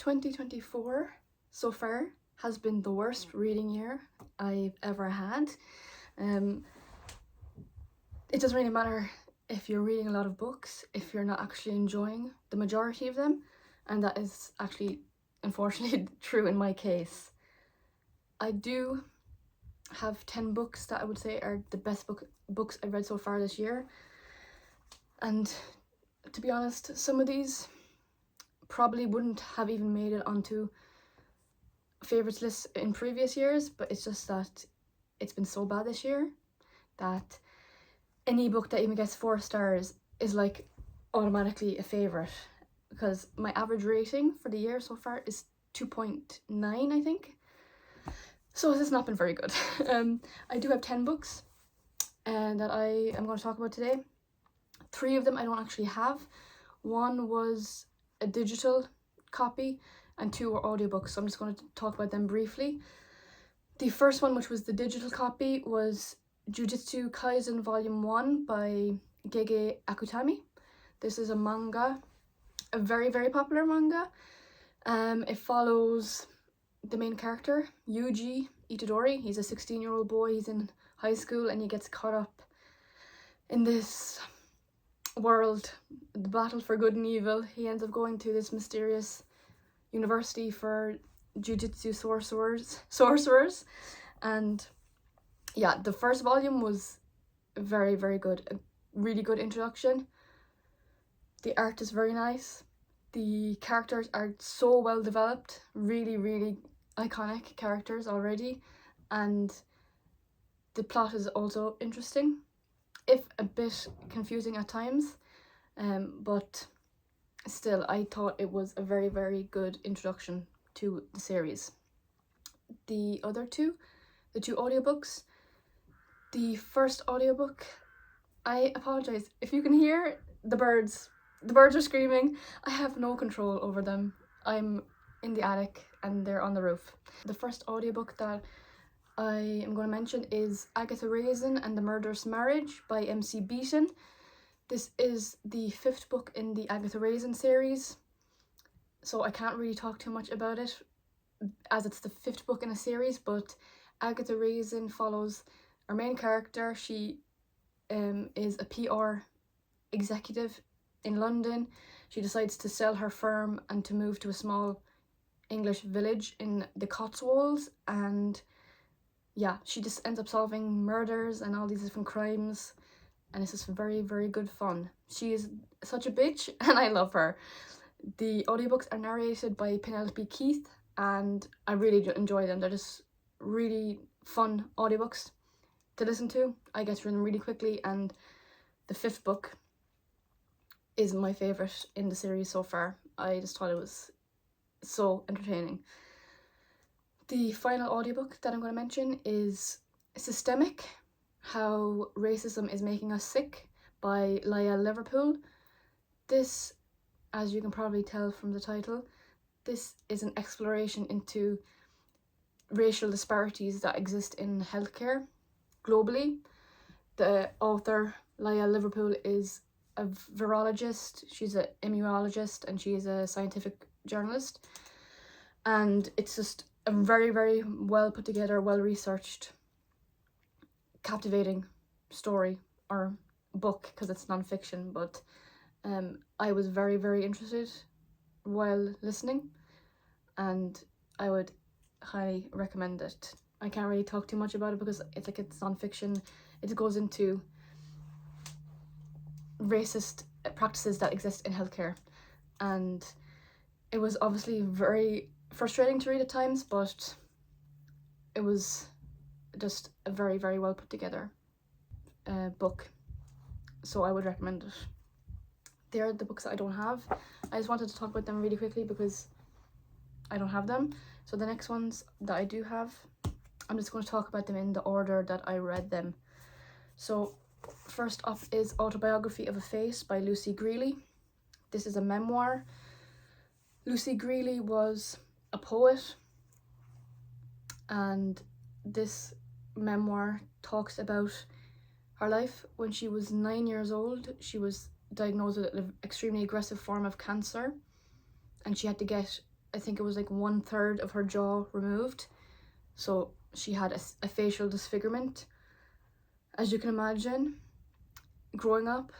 2024 so far has been the worst reading year I've ever had. It doesn't really matter if you're reading a lot of books if you're not actually enjoying the majority of them, and that is actually unfortunately true in my case. I do have 10 books that I would say are the best books I've read so far this year, and to be honest, some of these probably wouldn't have even made it onto favourites lists in previous years, but it's just that it's been so bad this year that any book that even gets 4 stars is like automatically a favourite, because my average rating for the year so far is 2.9, I think. So this has not been very good. I do have 10 books that I am going to talk about today. 3 of them I don't actually have. 1 was a digital copy and 2 were audiobooks, so I'm just going to talk about them briefly. The first one, which was the digital copy, was Jujutsu Kaisen Volume 1 by Gege Akutami. This is a manga, a very, very popular manga. It follows the main character, Yuji Itadori. He's a 16-year-old boy, he's in high school, and he gets caught up in this world, the battle for good and evil. He ends up going to this mysterious university for Jujutsu sorcerers, and yeah, the first volume was very, very good. A really good introduction. The art is very nice. The characters are so well developed, really, really iconic characters already, and the plot is also interesting, if a bit confusing at times, but still I thought it was a very, very good introduction to the series. The other two, the 2 audiobooks. The first audiobook, I apologize if you can hear the birds. The birds are screaming. I have no control over them. I'm in the attic and they're on the roof. The first audiobook that I am going to mention is Agatha Raisin and the Murderous Marriage by MC Beaton. This is the 5th book in the Agatha Raisin series, so I can't really talk too much about it as it's the 5th book in a series, but Agatha Raisin follows our main character. She is a PR executive in London. She decides to sell her firm and to move to a small English village in the Cotswolds, and yeah, she just ends up solving murders and all these different crimes, and it's just very, very good fun. She is such a bitch and I love her. The audiobooks are narrated by Penelope Keith and I really enjoy them. They're just really fun audiobooks to listen to. I get through them really quickly, and the 5th book is my favourite in the series so far. I just thought it was so entertaining. The final audiobook that I'm going to mention is Systemic: How Racism is Making Us Sick by Layal, Liverpool. This, as you can probably tell from the title, this is an exploration into racial disparities that exist in healthcare globally. The author, Layal Liverpool, is a virologist, she's an immunologist, and she is a scientific journalist, and it's just a very, very well put together, well researched, captivating story or book, because it's non-fiction, but I was very, very interested while listening, and I would highly recommend it. I can't really talk too much about it because it's non-fiction. It goes into racist practices that exist in healthcare, and it was obviously very frustrating to read at times, but it was just a very, very well put together book, so I would recommend it. They are the books that I don't have. I just wanted to talk about them really quickly because I don't have them. So the next ones that I do have, I'm just going to talk about them in the order that I read them. So first up is Autobiography of a Face by Lucy Grealy. This is a memoir. Lucy Grealy was a poet, and this memoir talks about her life. When she was 9 years old, she was diagnosed with an extremely aggressive form of cancer, and she had to get I think it was like 1/3 of her jaw removed. So she had a facial disfigurement. As you can imagine, growing up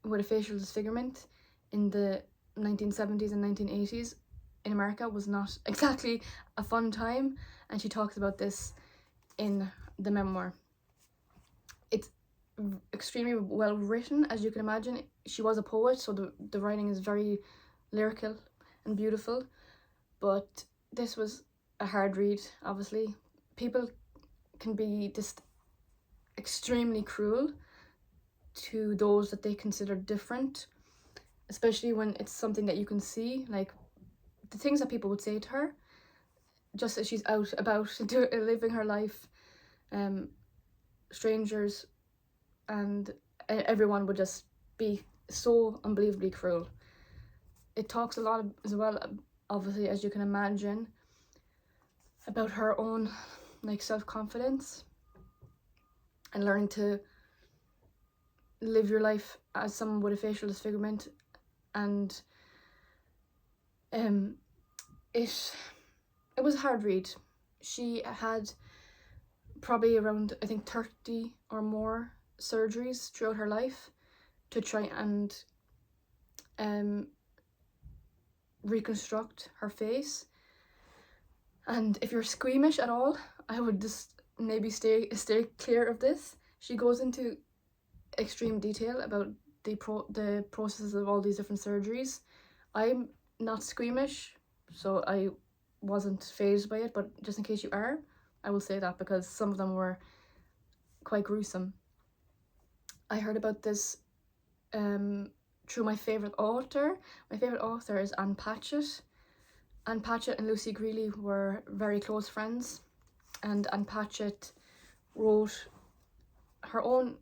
with a facial disfigurement in the 1970s and 1980s in America was not exactly a fun time, and she talks about this in the memoir. It's extremely well written, as you can imagine. She was a poet, so the writing is very lyrical and beautiful, but this was a hard read, obviously. People can be just extremely cruel to those that they consider different, especially when it's something that you can see, like the things that people would say to her just as she's out about living her life. Strangers and everyone would just be so unbelievably cruel. It talks a lot as well, obviously, as you can imagine, about her own like self-confidence and learning to live your life as someone with a facial disfigurement. And it was a hard read. She had probably around, I think, 30 or more surgeries throughout her life to try and reconstruct her face. And if you're squeamish at all, I would just maybe stay clear of this. She goes into extreme detail about the processes of all these different surgeries. I'm not squeamish, so I wasn't fazed by it, but just in case you are, I will say that, because some of them were quite gruesome. I heard about this through my favourite author. My favourite author is Ann Patchett. Ann Patchett and Lucy Grealy were very close friends, and Ann Patchett wrote her own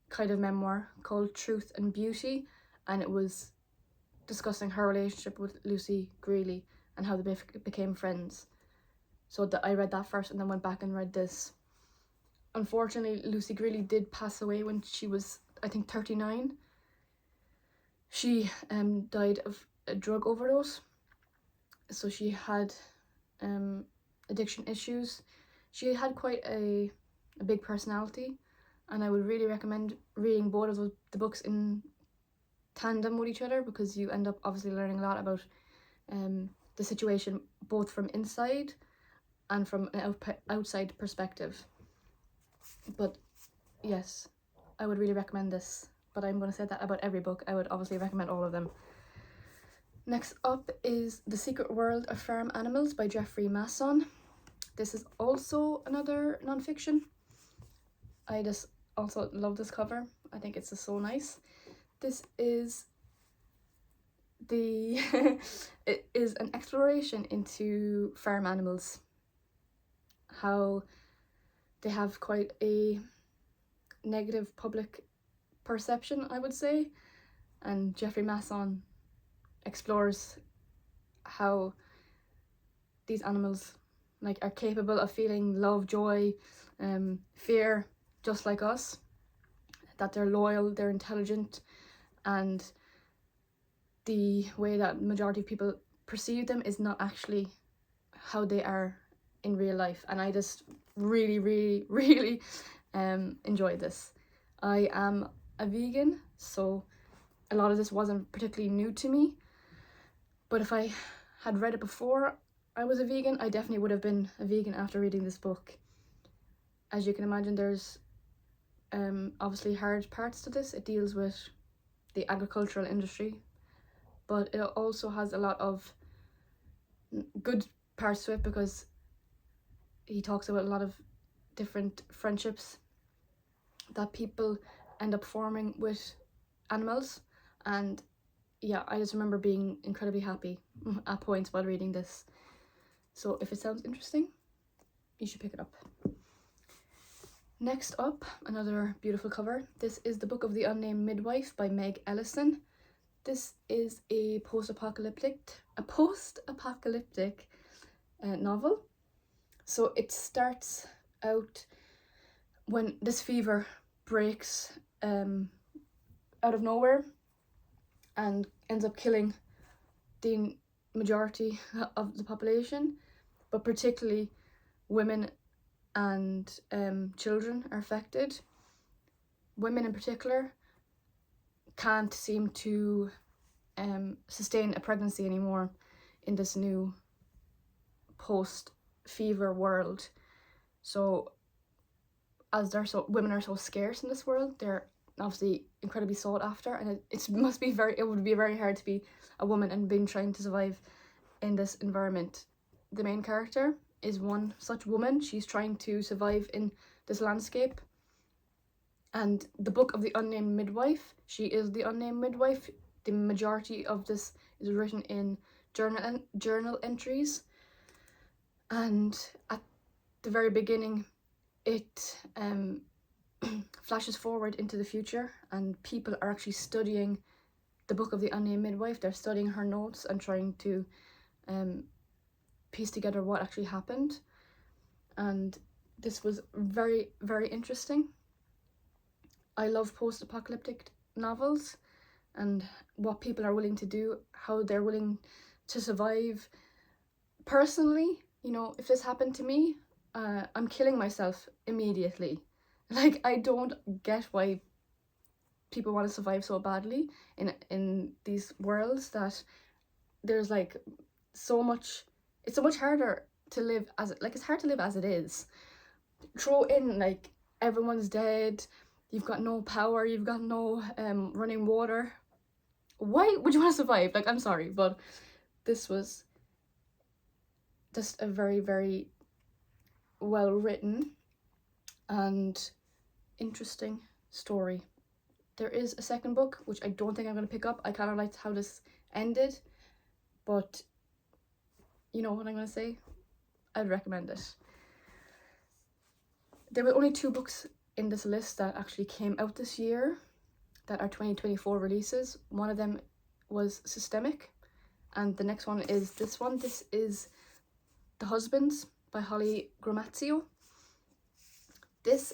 kind of memoir called Truth and Beauty, and it was discussing her relationship with Lucy Grealy and how they became friends. So I read that first and then went back and read this. Unfortunately, Lucy Grealy did pass away when she was, I think, 39. She died of a drug overdose. So she had addiction issues. She had quite a big personality, and I would really recommend reading both of the books in tandem with each other, because you end up obviously learning a lot about the situation, both from inside and from an outside perspective. But yes, I would really recommend this, but I'm going to say that about every book. I would obviously recommend all of them. Next up is The Secret World of Farm Animals by Jeffrey Masson. This is also another non-fiction. I just also love this cover. I think it's just so nice. This is it is an exploration into farm animals, how they have quite a negative public perception, I would say, and Jeffrey Masson explores how these animals like are capable of feeling love, joy, fear, just like us, that they're loyal, they're intelligent, and the way that majority of people perceive them is not actually how they are in real life. And I just really enjoyed this. I am a vegan, so a lot of this wasn't particularly new to me, but if I had read it before I was a vegan, I definitely would have been a vegan after reading this book. As you can imagine, there's obviously hard parts to this. It deals with the agricultural industry, but it also has a lot of good parts to it, because he talks about a lot of different friendships that people end up forming with animals. And yeah, I just remember being incredibly happy at points while reading this. So if it sounds interesting, you should pick it up. Next up, another beautiful cover. This is the book of the Unnamed Midwife by Meg Elison. This is a post-apocalyptic novel. So it starts out when this fever breaks out of nowhere and ends up killing the majority of the population, but particularly women and children are affected. Women in particular can't seem to sustain a pregnancy anymore in this new post-fever world. So as women are so scarce in this world, they're obviously incredibly sought after, and it would be very hard to be a woman and being trying to survive in this environment. The main character is one such woman. She's trying to survive in this landscape. And the book of the Unnamed Midwife, she is the Unnamed Midwife. The majority of this is written in journal entries. And at the very beginning, it flashes forward into the future, and people are actually studying the book of the Unnamed Midwife. They're studying her notes and trying to piece together what actually happened. And this was very, very interesting. I love post-apocalyptic novels and what people are willing to do, how they're willing to survive. Personally, you know, if this happened to me, I'm killing myself immediately. Like, I don't get why people want to survive so badly in these worlds, that there's like so much, it's so much harder to live as, like, it's hard to live as it is. Throw in, like, everyone's dead, you've got no power, you've got no running water. Why would you want to survive? Like, I'm sorry, but this was just a very, very well written and interesting story. There is a second book, which I don't think I'm going to pick up. I kind of liked how this ended, but you know what I'm going to say? I'd recommend it. There were only 2 books in this list that actually came out this year that are 2024 releases. One of them was Systemic, and the next one is this one. This is The Husbands by Holly Gramazio. This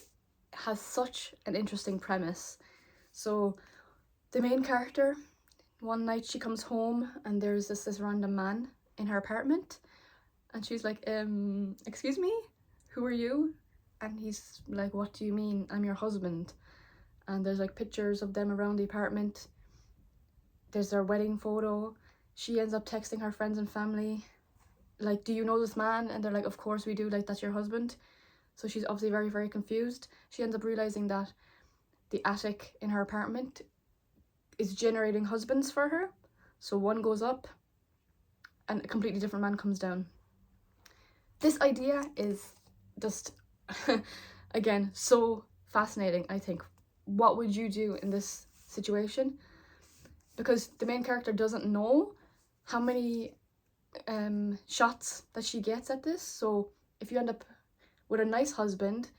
has such an interesting premise. So the main character, one night she comes home and there's this random man in her apartment, and she's like, excuse me, who are you? And he's like, what do you mean? I'm your husband. And there's like pictures of them around the apartment. There's their wedding photo. She ends up texting her friends and family, like, do you know this man? And they're like, of course we do, like, that's your husband. So she's obviously very, very confused. She ends up realizing that the attic in her apartment is generating husbands for her. So one goes up and a completely different man comes down. This idea is just, again, so fascinating, I think. What would you do in this situation? Because the main character doesn't know how many shots that she gets at this. So if you end up with a nice husband,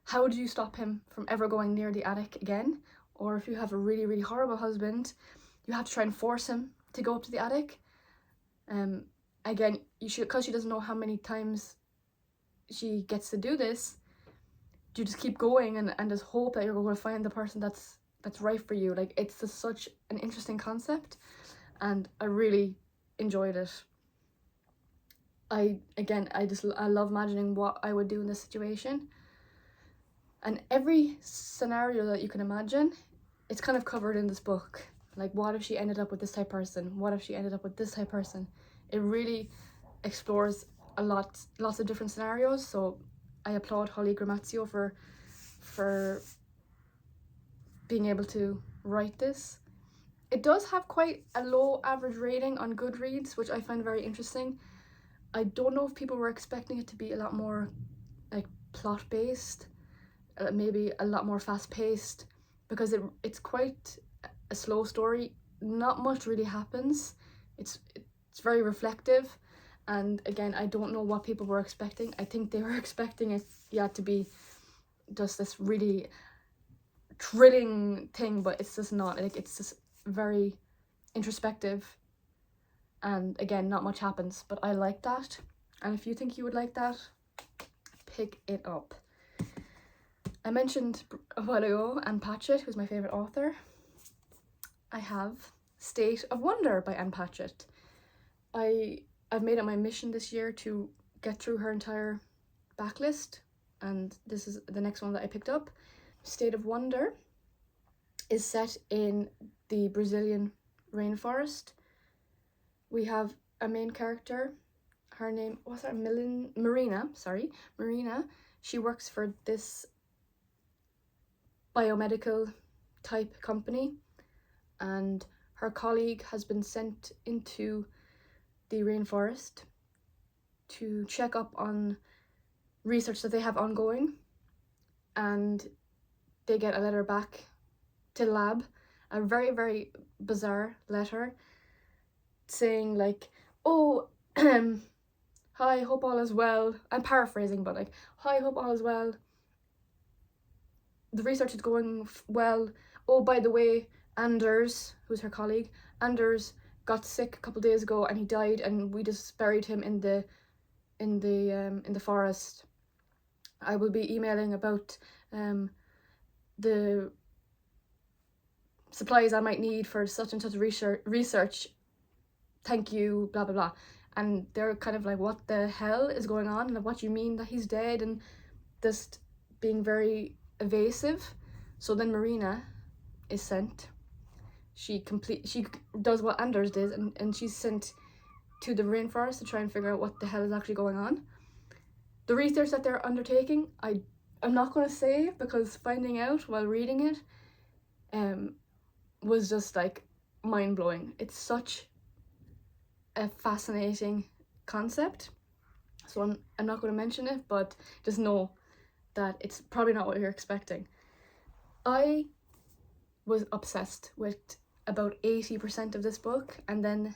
how do you stop him from ever going near the attic again? Or if you have a really, really horrible husband, you have to try and force him to go up to the attic. Again, you should, because she doesn't know how many times she gets to do this, you just keep going and just hope that you're going to find the person that's right for you. Like, it's just such an interesting concept, and I really enjoyed it. I love imagining what I would do in this situation. And every scenario that you can imagine, it's kind of covered in this book. Like, what if she ended up with this type of person? What if she ended up with this type of person? It really explores lots of different scenarios. So I applaud Holly Gramazio for being able to write this. It does have quite a low average rating on Goodreads, which I find very interesting. I don't know if people were expecting it to be a lot more like plot based, maybe a lot more fast paced, because it's quite a slow story. Not much really happens. It's very reflective, and again, I don't know what people were expecting. I think they were expecting it to be just this really thrilling thing, but it's just not. Like, it's just very introspective, and again, not much happens, but I like that. And if you think you would like that, pick it up. I mentioned a while ago Ann Patchett, who's my favourite author. I have State of Wonder by Ann Patchett. I've made it my mission this year to get through her entire backlist, and this is the next one that I picked up. State of Wonder is set in the Brazilian rainforest. We have a main character, her name, what's her, Marina. She works for this biomedical type company, and her colleague has been sent into the rainforest to check up on research that they have ongoing, and they get a letter back to the lab, a very, very bizarre letter saying like, oh, hi, hope all is well. I'm paraphrasing, but like, hi, hope all is well. The research is going well. Oh, by the way, Anders, who's her colleague, Anders got sick a couple days ago and he died, and we just buried him in the forest. I will be emailing about the supplies I might need for such and such research. Thank you, blah blah blah. And they're kind of like, what the hell is going on? And what do you mean that he's dead? And just being very evasive. So then Marina is sent. She does what Anders did, and she's sent to the rainforest to try and figure out what the hell is actually going on. The research that they're undertaking, I'm not going to say, because finding out while reading it was just like mind-blowing. It's such a fascinating concept, so I'm not going to mention it, but just know that it's probably not what you're expecting. I was obsessed with about 80% of this book, and then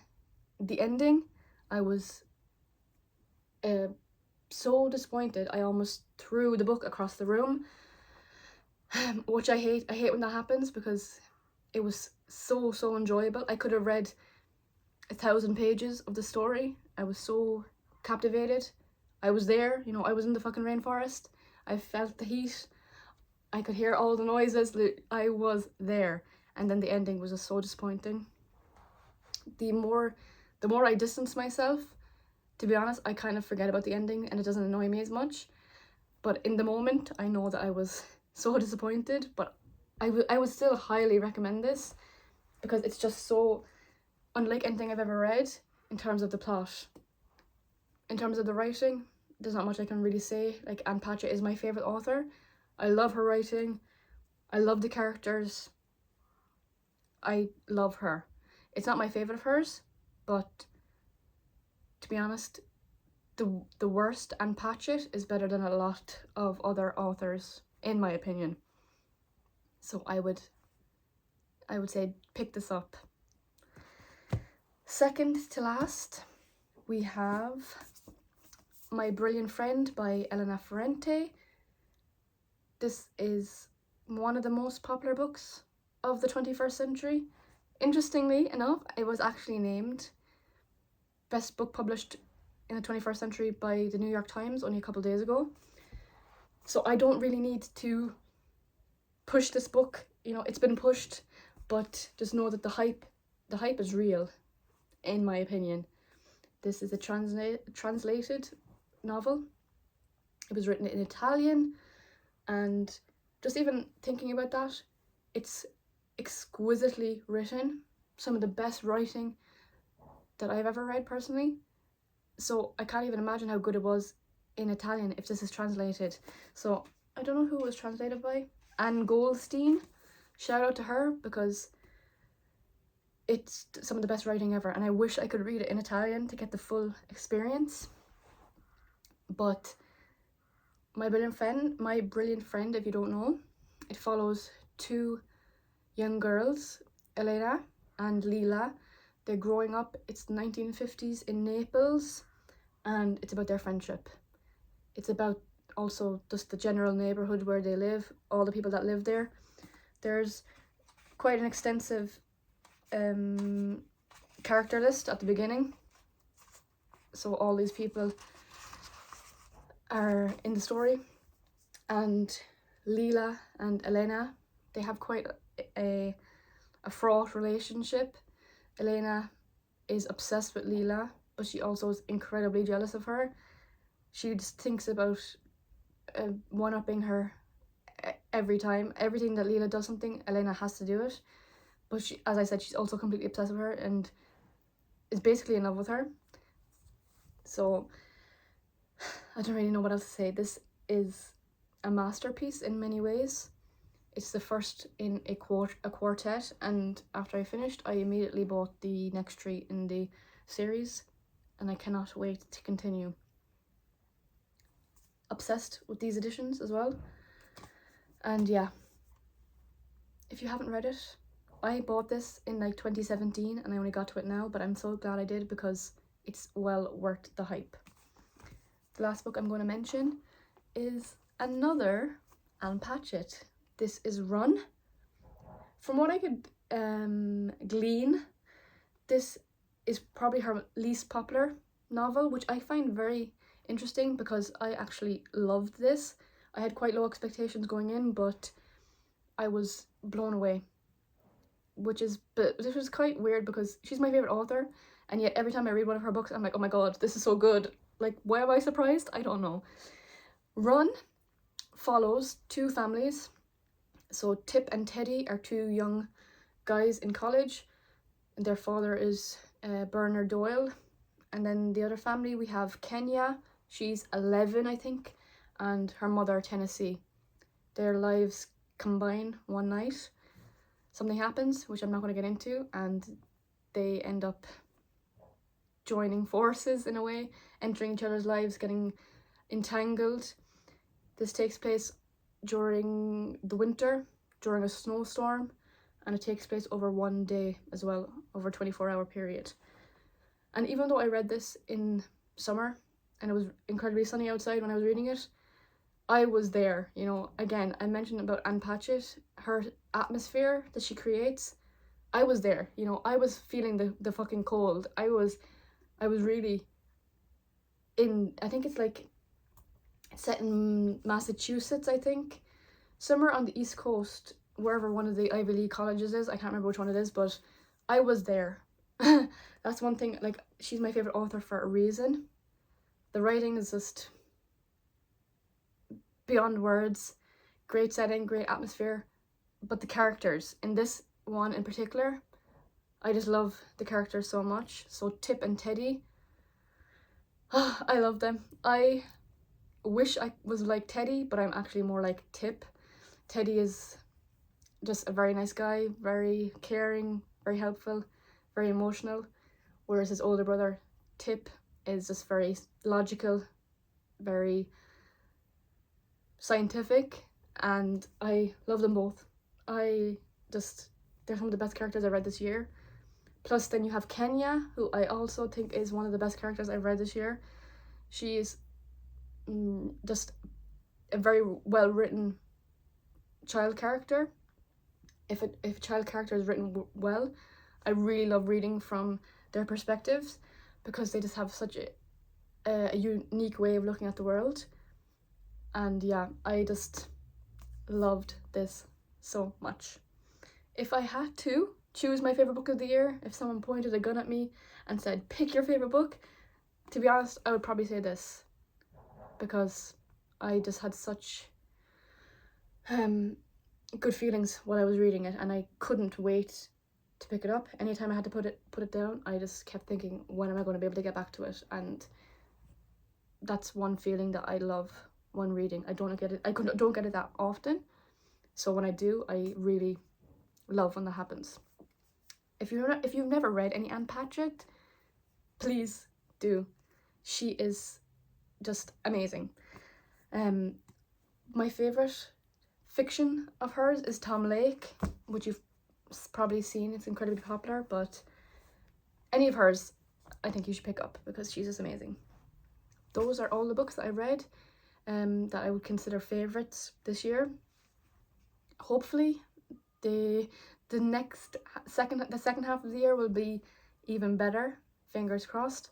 the ending, I was so disappointed I almost threw the book across the room, which I hate. I hate when that happens, because it was so enjoyable. I could have read 1,000 pages of the story. I was so captivated. I was there, you know, I was in the fucking rainforest. I felt the heat. I could hear all the noises. I was there. And then the ending was just so disappointing. The more I distance myself, to be honest, I kind of forget about the ending and it doesn't annoy me as much. But in the moment, I know that I was so disappointed, but I would still highly recommend this, because it's just so unlike anything I've ever read in terms of the plot. In terms of the writing, there's not much I can really say. Like, Ann Patchett is my favourite author. I love her writing. I love the characters. I love her. It's not my favourite of hers, but to be honest, the worst Ann Patchett is better than a lot of other authors, in my opinion. So I would say pick this up. Second to last, we have My Brilliant Friend by Elena Ferrante. This is one of the most popular books of the 21st century. Interestingly enough, it was actually named Best Book Published in the 21st Century by the New York Times only a couple days ago. So I don't really need to push this book. You know, it's been pushed, but just know that the hype is real, in my opinion. This is a translated novel. It was written in Italian, and just even thinking about that, it's exquisitely written. Some of the best writing that I've ever read personally. So I can't even imagine how good it was in Italian if this is translated. So I don't know who it was translated by. Anne Goldstein. Shout out to her, because it's some of the best writing ever, and I wish I could read it in Italian to get the full experience. But My Brilliant Friend, if you don't know, it follows two young girls, Elena and Layal. They're growing up. It's the 1950s in Naples, and it's about their friendship. It's about also just the general neighbourhood where they live, all the people that live there. There's quite an extensive character list at the beginning. So all these people are in the story, and Layal and Elena, they have quite a fraught relationship. Elena is obsessed with Layal, but she also is incredibly jealous of her. She just thinks about one-upping her every time. Everything that Layal does something, Elena has to do it. But she, as I said, she's also completely obsessed with her and is basically in love with her. So I don't really know what else to say. This is a masterpiece in many ways. It's the first in a quartet, and after I finished, I immediately bought the next 3 in the series, and I cannot wait to continue. Obsessed with these editions as well. And yeah, if you haven't read it, I bought this in like 2017 and I only got to it now, but I'm so glad I did because it's well worth the hype. The last book I'm going to mention is another Ann Patchett. This is Run. From what I could glean, this is probably her least popular novel, which I find very interesting because I actually loved this. I had quite low expectations going in, but I was blown away. But this was quite weird because she's my favourite author, and yet every time I read one of her books, I'm like, oh my god, this is so good. Like, why am I surprised? I don't know. Run follows 2 families. So Tip and Teddy are 2 young guys in college, and their father is Bernard Doyle. And then the other family, we have Kenya. She's 11, I think, and her mother, Tennessee. Their lives combine one night. Something happens, which I'm not going to get into, and they end up joining forces in a way, entering each other's lives, getting entangled. This takes place during the winter, during a snowstorm, and it takes place over one day as well, over a 24-hour period. And even though I read this in summer and it was incredibly sunny outside when I was reading it, I was there, you know. Again, I mentioned about Ann Patchett, her atmosphere that she creates. I was there, you know. I was feeling the fucking cold. I was really in, I think it's like set in Massachusetts, I think. Somewhere on the East Coast, wherever one of the Ivy League colleges is. I can't remember which one it is, but I was there. That's one thing, like, she's my favourite author for a reason. The writing is just beyond words. Great setting, great atmosphere. But the characters, in this one in particular, I just love the characters so much. So Tip and Teddy, I love them. I wish I was like Teddy, but I'm actually more like Tip. Teddy is just a very nice guy, very caring, very helpful, very emotional, whereas his older brother, Tip, is just very logical, very scientific, and I love them both. They're some of the best characters I read this year. Plus then you have Kenya, who I also think is one of the best characters I've read this year. She is just a very well written child character. If a child character is written well, I really love reading from their perspectives because they just have such a unique way of looking at the world. And yeah, I just loved this so much. If I had to choose my favourite book of the year, if someone pointed a gun at me and said, pick your favourite book, to be honest, I would probably say this. Because I just had such good feelings while I was reading it, and I couldn't wait to pick it up. Anytime I had to put it down, I just kept thinking, when am I going to be able to get back to it? And that's one feeling that I love when reading. I don't get it that often, so when I do, I really love when that happens. If you've never read any Ann Patchett, please do. She is just amazing. My favourite fiction of hers is Tom Lake, which you've probably seen. It's incredibly popular, but any of hers I think you should pick up because she's just amazing. Those are all the books that I read that I would consider favourites this year. Hopefully the second half of the year will be even better, fingers crossed.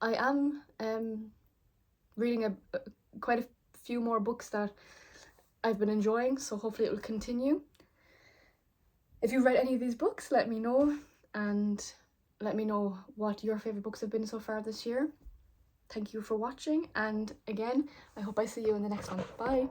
I am reading quite a few more books that I've been enjoying, so hopefully it will continue. If you've read any of these books, let me know, and let me know what your favourite books have been so far this year. Thank you for watching, and again, I hope I see you in the next one. Bye!